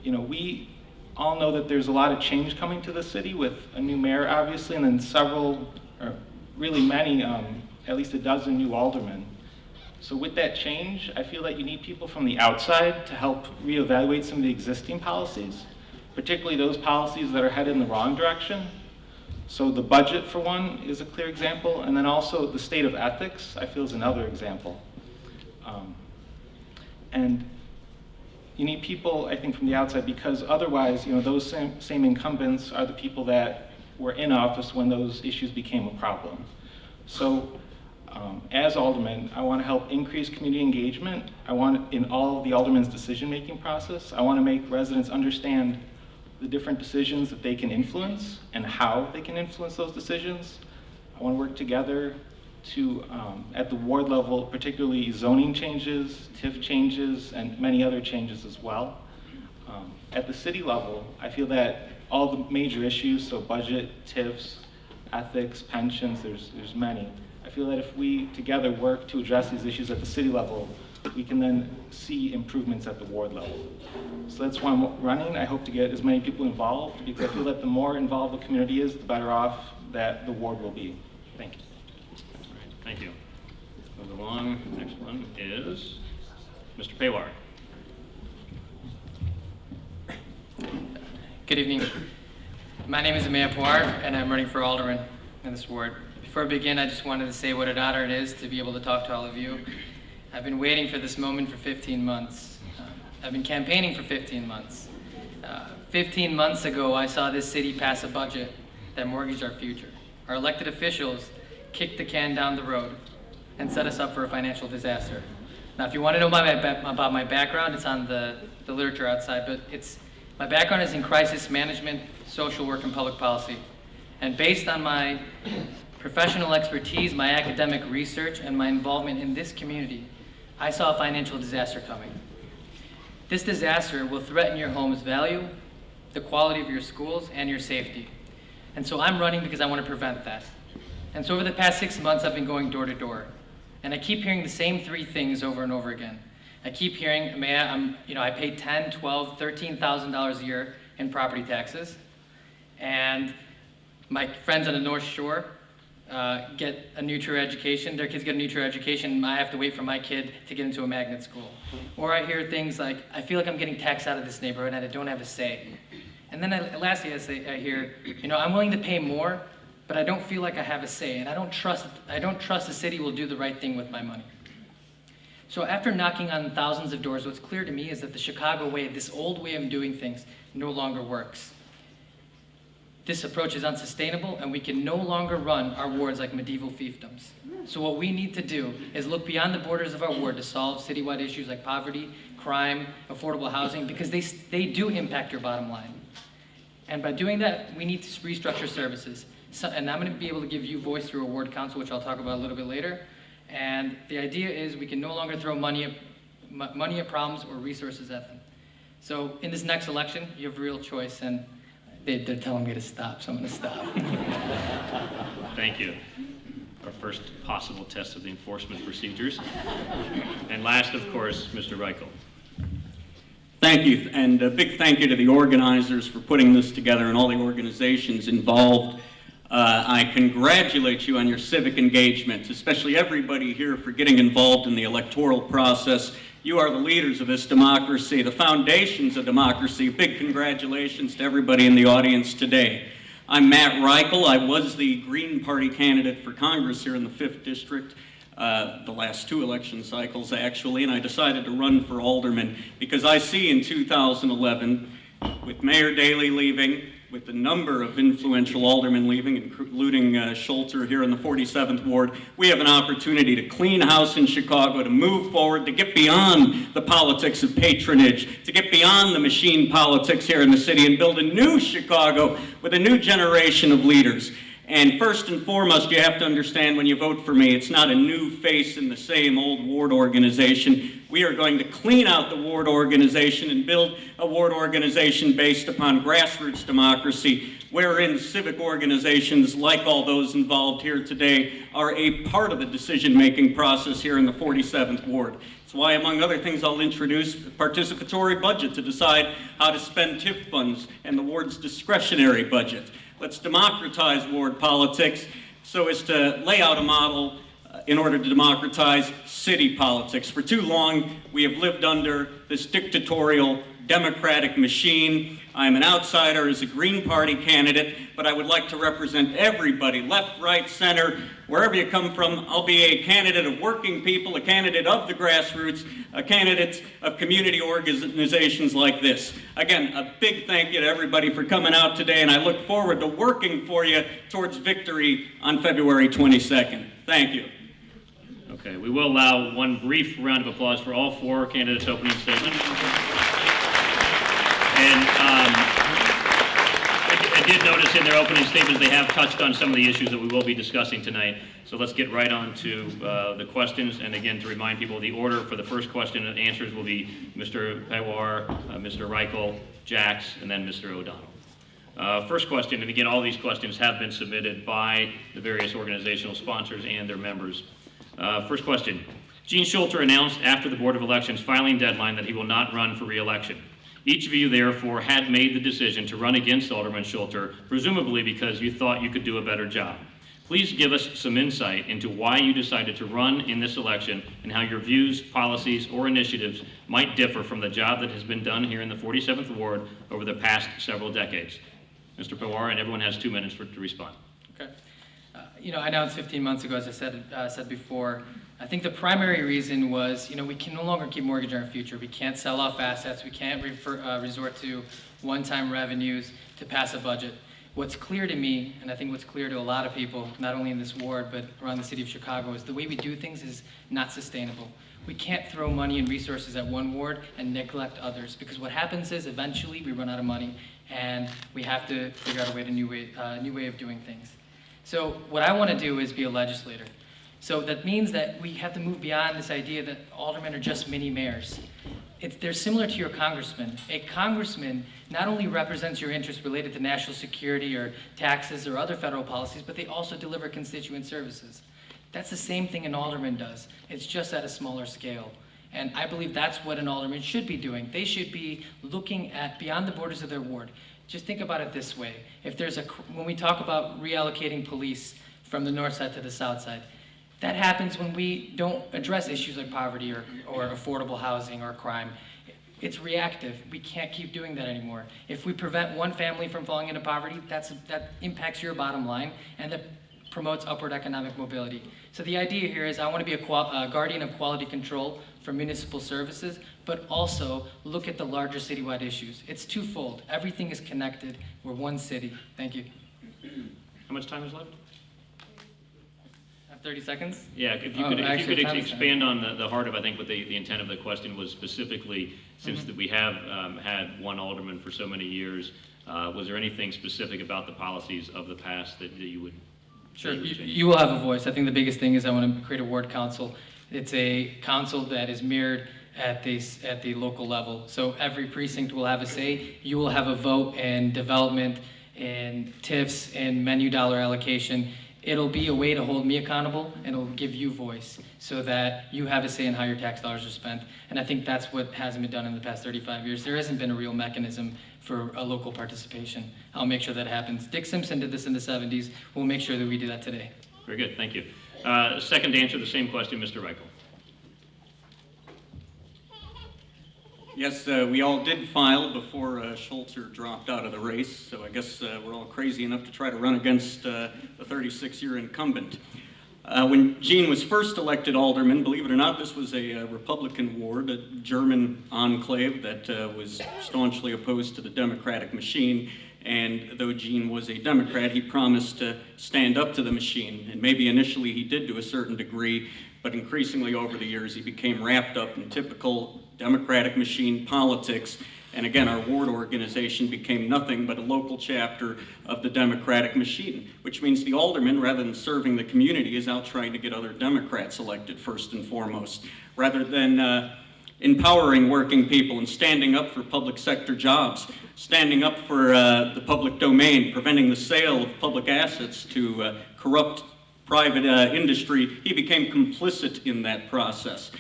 we all know that there's a lot of change coming to the city with a new mayor, obviously, and then several, or really many, at least a dozen new aldermen. So with that change, I feel that you need people from the outside to help reevaluate some of the existing policies, particularly those policies that are headed in the wrong direction. So the budget, for one, is a clear example, and then also the state of ethics, I feel, is another example. And you need people, I think, from the outside, because otherwise, those same incumbents are the people that were in office when those issues became a problem. So as alderman, I want to help increase community engagement. I want, in all of the aldermen's decision-making process, I want to make residents understand the different decisions that they can influence and how they can influence those decisions. I want to work together to, at the ward level, particularly zoning changes, TIF changes, and many other changes as well. At the city level, I feel that all the major issues, so budget, TIFs, ethics, pensions, there's many. I feel that if we together work to address these issues at the city level, we can then see improvements at the ward level. So that's why I'm running. I hope to get as many people involved, because I feel that the more involved the community is, the better off that the ward will be. Thank you. All right, thank you. Move along. Next one is Mr. Paywar. Good evening. My name is Amaya Pawar, and I'm running for alderman in this ward. Before I begin, I just wanted to say what an honor it is to be able to talk to all of you. I've been waiting for this moment for 15 months. I've been campaigning for 15 months. 15 months ago, I saw this city pass a budget that mortgaged our future. Our elected officials kicked the can down the road and set us up for a financial disaster. Now, if you want to know about my background, it's on the literature outside, but my background is in crisis management, social work, and public policy. And based on my professional expertise, my academic research, and my involvement in this community, I saw a financial disaster coming. This disaster will threaten your home's value, the quality of your schools, and your safety. And so I'm running because I want to prevent that. And so over the past 6 months, I've been going door to door. And I keep hearing the same three things over and over again. I keep hearing, I pay $10,000, $12,000, $13,000 a year in property taxes. And my friends on the North Shore get a neutral education. Their kids get a neutral education. I have to wait for my kid to get into a magnet school. Or I hear things like, I feel like I'm getting taxed out of this neighborhood and I don't have a say. And then lastly, I hear, I'm willing to pay more, but I don't feel like I have a say, and I don't trust the city will do the right thing with my money. So after knocking on thousands of doors, what's clear to me is that the Chicago way, this old way of doing things, no longer works. This approach is unsustainable, and we can no longer run our wards like medieval fiefdoms. So what we need to do is look beyond the borders of our ward to solve citywide issues like poverty, crime, affordable housing, because they do impact your bottom line. And by doing that, we need to restructure services. And I'm going to be able to give you voice through a ward council, which I'll talk about a little bit later. And the idea is we can no longer throw money at problems or resources at them. So in this next election, you have a real choice, and they're telling me to stop, so I'm going to stop. Thank you. Our first possible test of the enforcement procedures. And last, of course, Mr. Reichel. Thank you, and a big thank you to the organizers for putting this together and all the organizations involved. I congratulate you on your civic engagement, especially everybody here for getting involved in the electoral process. You are the leaders of this democracy, the foundations of democracy. Big congratulations to everybody in the audience today. I'm Matt Reichel. I was the Green Party candidate for Congress here in the 5th District, the last 2 election cycles actually, and I decided to run for alderman because I see in 2011, with Mayor Daley leaving, with the number of influential aldermen leaving, including Schulter here in the 47th Ward, we have an opportunity to clean house in Chicago, to move forward, to get beyond the politics of patronage, to get beyond the machine politics here in the city and build a new Chicago with a new generation of leaders. And first and foremost, you have to understand when you vote for me, it's not a new face in the same old ward organization. We are going to clean out the ward organization and build a ward organization based upon grassroots democracy, wherein civic organizations, like all those involved here today, are a part of the decision-making process here in the 47th Ward. That's why, among other things, I'll introduce a participatory budget to decide how to spend TIF funds and the ward's discretionary budget. Let's democratize ward politics so as to lay out a model in order to democratize city politics. For too long, we have lived under this dictatorial Democratic machine. I'm an outsider as a Green Party candidate, but I would like to represent everybody, left, right, center, wherever you come from. I'll be a candidate of working people, a candidate of the grassroots, a candidate of community organizations like this. Again, a big thank you to everybody for coming out today, and I look forward to working for you towards victory on February 22nd. Thank you. Okay, we will allow one brief round of applause for all 4 candidates' opening statements. And I did notice in their opening statements they have touched on some of the issues that we will be discussing tonight. So let's get right on to the questions. And again, to remind people, the order for the first question and answers will be Mr. Pewar, Mr. Reichel, Jax, and then Mr. O'Donnell. First question, and again, all these questions have been submitted by the various organizational sponsors and their members. First question. Gene Schulter announced after the Board of Elections filing deadline that he will not run for re-election. Each of you, therefore, had made the decision to run against Alderman Schulter, presumably because you thought you could do a better job. Please give us some insight into why you decided to run in this election and how your views, policies, or initiatives might differ from the job that has been done here in the 47th Ward over the past several decades. Mr. Pewar, and everyone has 2 minutes to respond. Okay. I announced 15 months ago, as I said before, I think the primary reason was, we can no longer keep mortgaging our future. We can't sell off assets. We can't resort to one-time revenues to pass a budget. What's clear to me, and I think what's clear to a lot of people, not only in this ward, but around the city of Chicago, is the way we do things is not sustainable. We can't throw money and resources at one ward and neglect others, because what happens is eventually we run out of money, and we have to figure out a new way of doing things. So what I want to do is be a legislator. So that means that we have to move beyond this idea that aldermen are just mini mayors. They're similar to your congressman. A congressman not only represents your interests related to national security or taxes or other federal policies, but they also deliver constituent services. That's the same thing an alderman does. It's just at a smaller scale. And I believe that's what an alderman should be doing. They should be looking at beyond the borders of their ward. Just think about it this way. When we talk about reallocating police from the north side to the south side, that happens when we don't address issues like poverty or affordable housing or crime. It's reactive. We can't keep doing that anymore. If we prevent one family from falling into poverty, that impacts your bottom line, and that promotes upward economic mobility. So the idea here is I want to be a guardian of quality control for municipal services, but also look at the larger citywide issues. It's twofold. Everything is connected. We're one city. Thank you. How much time is left? 30 seconds? Yeah, if you could expand on the heart of, I think, what the intent of the question was specifically, since that we have had one alderman for so many years, was there anything specific about the policies of the past that you would? Sure, you will have a voice. I think the biggest thing is I want to create a ward council. It's a council that is mirrored at the local level. So every precinct will have a say. You will have a vote in development, in TIFs, in menu dollar allocation. It'll be a way to hold me accountable, and it'll give you voice so that you have a say in how your tax dollars are spent. And I think that's what hasn't been done in the past 35 years. There hasn't been a real mechanism for a local participation. I'll make sure that happens. Dick Simpson did this in the 70s. We'll make sure that we do that today. Very good, thank you. Second to answer the same question, Mr. Reichel. Yes, we all did file before Schulter dropped out of the race, so I guess we're all crazy enough to try to run against the 36-year incumbent. When Gene was first elected alderman, believe it or not, this was a Republican ward, a German enclave that was staunchly opposed to the Democratic machine. And though Gene was a Democrat, he promised to stand up to the machine. And maybe initially he did to a certain degree, but increasingly over the years he became wrapped up in typical Democratic machine politics. And again, our ward organization became nothing but a local chapter of the Democratic machine, which means the alderman, rather than serving the community, is out trying to get other Democrats elected first and foremost, rather than empowering working people and standing up for public sector jobs, standing up for the public domain, preventing the sale of public assets to corrupt private industry. He became complicit in that process.